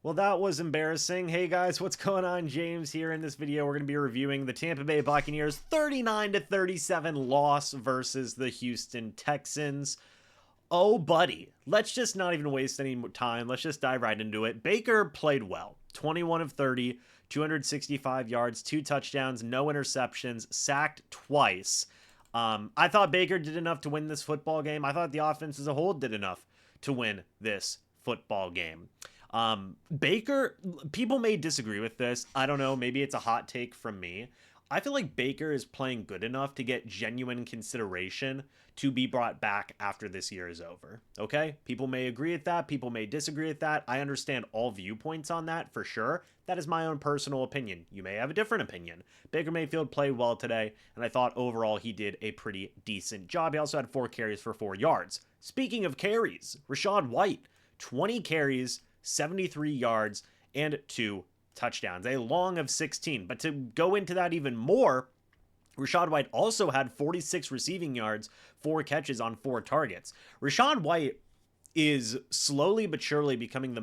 Well, that was embarrassing. Hey guys, what's going on? James here. In this video, we're going to be reviewing the Tampa Bay Buccaneers 39-37 loss versus the Houston Texans. Oh, buddy, let's just not even waste any more time. Let's just dive right into it. Baker played well. 21 of 30, 265 yards, 2 touchdowns, no interceptions, sacked twice. I thought Baker did enough to win this football game. I thought the offense as a whole did enough to win this football game. Baker, people may disagree with this. I don't know. Maybe it's a hot take from me. I feel like Baker is playing good enough to get genuine consideration to be brought back after this year is over. Okay? People may agree with that. People may disagree with that. I understand all viewpoints on that for sure. That is my own personal opinion. You may have a different opinion. Baker Mayfield played well today, and I thought overall he did a pretty decent job. He also had 4 carries for 4 yards. Speaking of carries, Rachaad White, 20 carries, 73 yards, and 2 touchdowns, a long of 16. But to go into that even more, Rachaad White also had 46 receiving yards, 4 catches on 4 targets. Rachaad White is slowly but surely becoming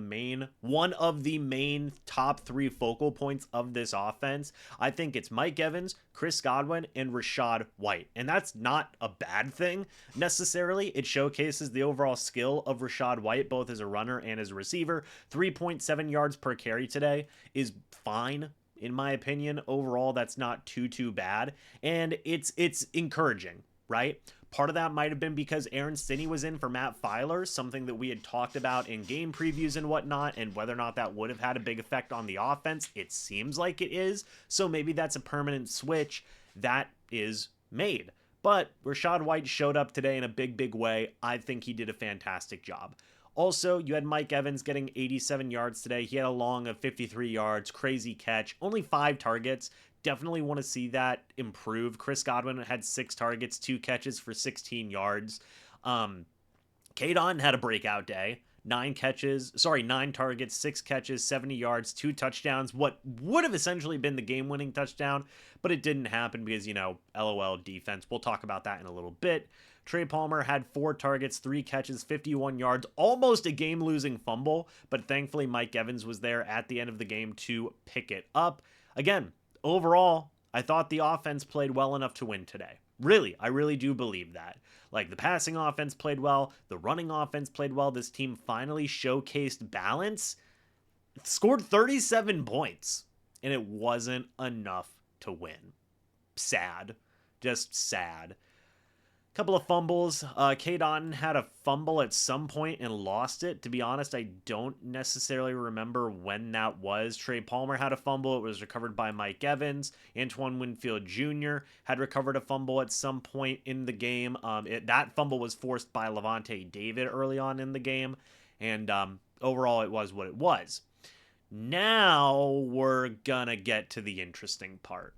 one of the main top 3 focal points of this offense. I think it's Mike Evans, Chris Godwin, and Rachaad White. And that's not a bad thing necessarily. It showcases the overall skill of Rachaad White, both as a runner and as a receiver. 3.7 yards per carry today is fine. In my opinion, overall, that's not too bad. And it's encouraging, right? Part of that might have been because Aaron Stinnie was in for Matt Filer, something that we had talked about in game previews and whatnot, and whether or not that would have had a big effect on the offense. It seems like it is, so maybe that's a permanent switch that is made. But Rachaad White showed up today in a big way. I think he did a fantastic job. Also, you had Mike Evans getting 87 yards today. He had a long of 53 yards, crazy catch, only 5 targets. Definitely want to see that improve. Chris Godwin had 6 targets, 2 catches for 16 yards. Kadon had a breakout day. 9 targets, 6 catches, 70 yards, 2 touchdowns. What would have essentially been the game-winning touchdown, but it didn't happen because, LOL defense. We'll talk about that in a little bit. Trey Palmer had 4 targets, 3 catches, 51 yards, almost a game-losing fumble, but thankfully Mike Evans was there at the end of the game to pick it up. Again, overall, I thought the offense played well enough to win today. Really, I really do believe that. Like, the passing offense played well, the running offense played well. This team finally showcased balance. It scored 37 points, and it wasn't enough to win. Sad. Just sad. Couple of fumbles. Kadon had a fumble at some point and lost it. To be honest, I don't necessarily remember when that was. Trey Palmer had a fumble. It was recovered by Mike Evans. Antoine Winfield Jr. had recovered a fumble at some point in the game. That fumble was forced by Lavonte David early on in the game. And overall, it was what it was. Now we're gonna get to the interesting part.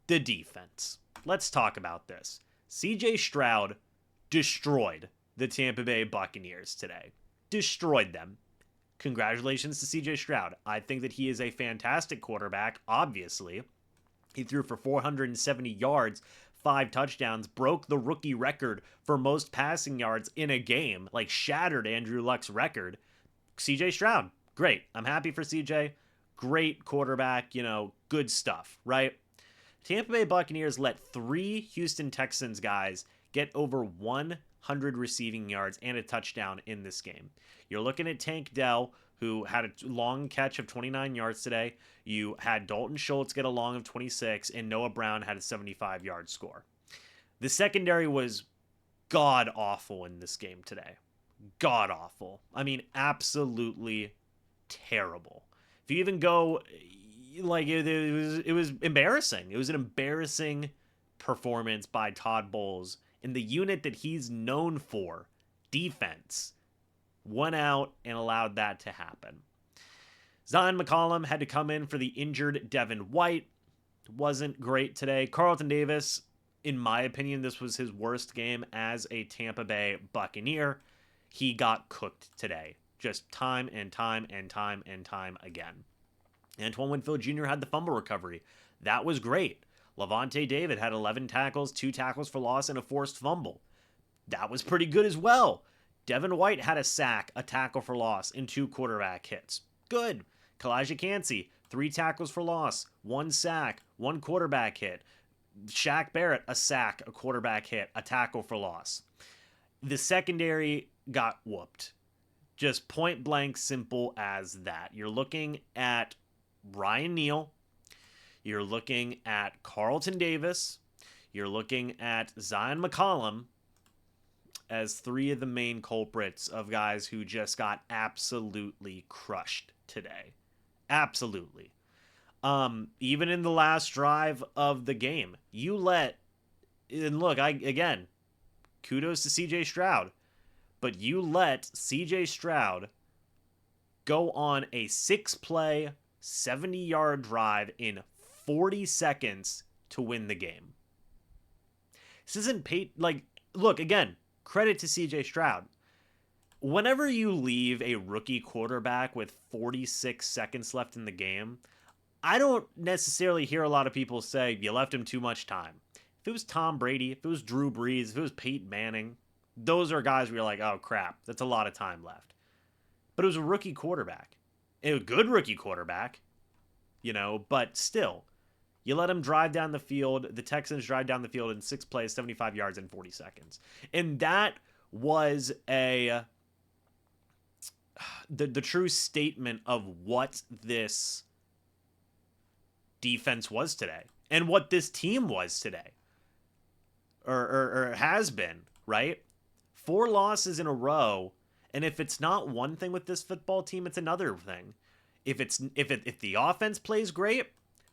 The defense. Let's talk about this. CJ Stroud destroyed the Tampa Bay Buccaneers today. Destroyed them. Congratulations to CJ Stroud. I think that he is a fantastic quarterback, obviously. He threw for 470 yards, 5 touchdowns, broke the rookie record for most passing yards in a game, like shattered Andrew Luck's record. CJ Stroud, great. I'm happy for CJ. Great quarterback, good stuff, right? Tampa Bay Buccaneers let 3 Houston Texans guys get over 100 receiving yards and a touchdown in this game. You're looking at Tank Dell, who had a long catch of 29 yards today. You had Dalton Schultz get a long of 26, and Noah Brown had a 75-yard score. The secondary was god-awful in this game today. God-awful. I mean, absolutely terrible. If you even go... it was embarrassing. It was an embarrassing performance by Todd Bowles in the unit that he's known for, defense. Went out and allowed that to happen. Zion McCollum had to come in for the injured Devin White. Wasn't great today. Carlton Davis, in my opinion, this was his worst game as a Tampa Bay Buccaneer. He got cooked today. Just time and time again. Antoine Winfield Jr. had the fumble recovery. That was great. Lavonte David had 11 tackles, 2 tackles for loss, and a forced fumble. That was pretty good as well. Devin White had a sack, a tackle for loss, and 2 quarterback hits. Good. Kalijah Cansey, 3 tackles for loss, 1 sack, 1 quarterback hit. Shaq Barrett, a sack, a quarterback hit, a tackle for loss. The secondary got whooped. Just point blank, simple as that. You're looking at Ryan Neal. You're looking at Carlton Davis. You're looking at Zion McCollum as 3 of the main culprits of guys who just got absolutely crushed today. Absolutely. Even in the last drive of the game, you let, and look, again, kudos to CJ Stroud, but you let CJ Stroud go on a 6-play, 70-yard drive in 40 seconds to win the game. This isn't paid, look, again, credit to CJ Stroud. Whenever you leave a rookie quarterback with 46 seconds left in the game, I don't necessarily hear a lot of people say, you left him too much time. If it was Tom Brady, if it was Drew Brees, if it was Peyton Manning, those are guys where you're like, oh crap, that's a lot of time left. But it was a rookie quarterback. A good rookie quarterback, but still. You let him drive down the field. The Texans drive down the field in 6 plays, 75 yards in 40 seconds. And that was the true statement of what this defense was today and what this team was today or has been, right? 4 losses in a row, and if it's not one thing with this football team, it's another thing. If the offense plays great,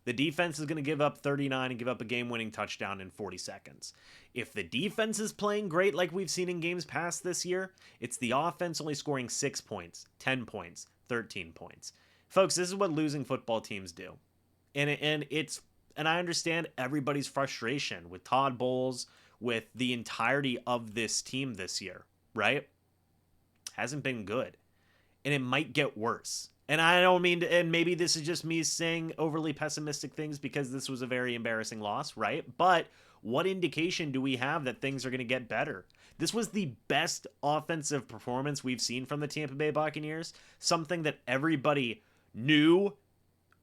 the defense is going to give up 39 and give up a game-winning touchdown in 40 seconds. If the defense is playing great like we've seen in games past this year, it's the offense only scoring 6 points, 10 points, 13 points. Folks, this is what losing football teams do. And I understand everybody's frustration with Todd Bowles, with the entirety of this team this year, right? Hasn't been good. And it might get worse. And I don't mean to, and maybe this is just me saying overly pessimistic things because this was a very embarrassing loss, right? But what indication do we have that things are going to get better? This was the best offensive performance we've seen from the Tampa Bay Buccaneers, something that everybody knew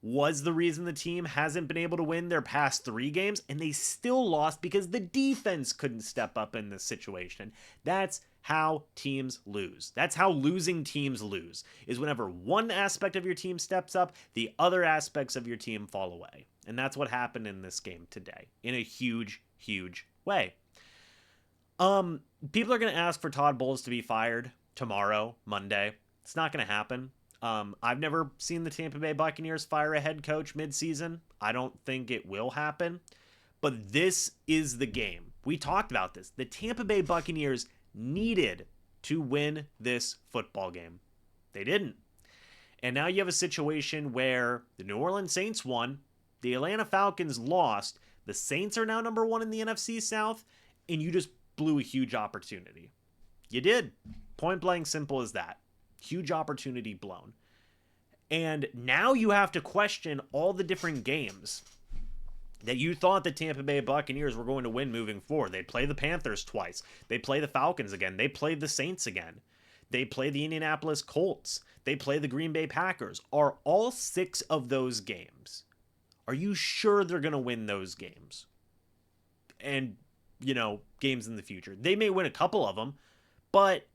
was the reason the team hasn't been able to win their past 3 games, and they still lost because the defense couldn't step up in this situation. That's how teams lose. That's how losing teams lose, is whenever one aspect of your team steps up, the other aspects of your team fall away. And that's what happened in this game today, in a huge, huge way. People are going to ask for Todd Bowles to be fired tomorrow, Monday. It's not going to happen. I've never seen the Tampa Bay Buccaneers fire a head coach midseason. I don't think it will happen. But this is the game. We talked about this. The Tampa Bay Buccaneers needed to win this football game. They didn't. And now you have a situation where the New Orleans Saints won, the Atlanta Falcons lost, the Saints are now number 1 in the NFC South, and you just blew a huge opportunity. You did. Point blank simple as that. Huge opportunity blown. And now you have to question all the different games that you thought the Tampa Bay Buccaneers were going to win moving forward. They'd play the Panthers twice. They play the Falcons again. They played the Saints again. They play the Indianapolis Colts. They play the Green Bay Packers. Are all 6 of those games? Are you sure they're going to win those games? And, games in the future. They may win a couple of them, but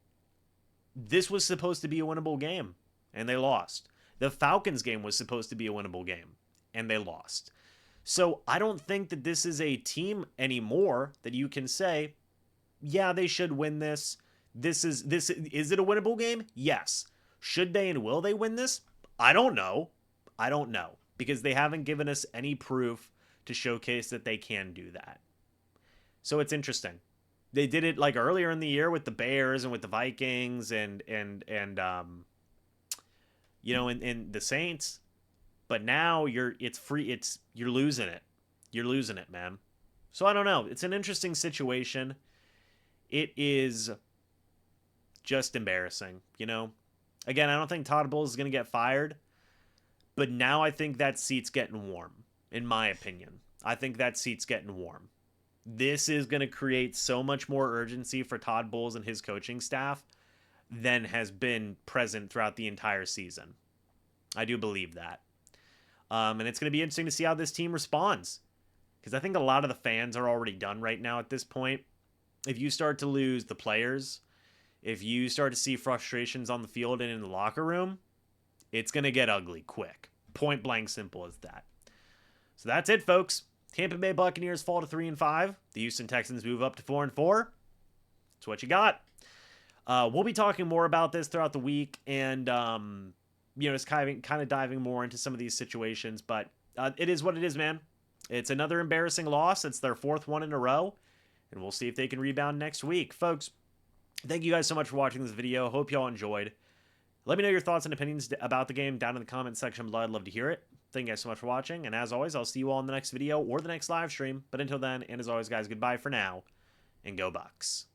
this was supposed to be a winnable game, and they lost. The Falcons game was supposed to be a winnable game, and they lost. So I don't think that this is a team anymore that you can say, yeah, they should win this. Is it a winnable game? Yes. Should they and will they win this? I don't know. Because they haven't given us any proof to showcase that they can do that. So it's interesting. They did it like earlier in the year with the Bears and with the Vikings and the Saints, but now you're losing it. You're losing it, man. So I don't know. It's an interesting situation. It is just embarrassing, Again, I don't think Todd Bowles is going to get fired, but now I think that seat's getting warm, in my opinion. I think that seat's getting warm. This is going to create so much more urgency for Todd Bowles and his coaching staff than has been present throughout the entire season. I do believe that. And it's going to be interesting to see how this team responds, because I think a lot of the fans are already done right now at this point. If you start to lose the players, if you start to see frustrations on the field and in the locker room, it's going to get ugly quick. Point blank simple as that. So that's it, folks. Tampa Bay Buccaneers fall to 3-5. The Houston Texans move up to 4-4. That's what you got. We'll be talking more about this throughout the week, and just kind of diving more into some of these situations. But it is what it is, man. It's another embarrassing loss. It's their 4th one in a row, and we'll see if they can rebound next week, folks. Thank you guys so much for watching this video. Hope y'all enjoyed. Let me know your thoughts and opinions about the game down in the comment section below. I'd love to hear it. Thank you guys so much for watching, and as always, I'll see you all in the next video or the next live stream. But until then, and as always, guys, goodbye for now, and go Bucs.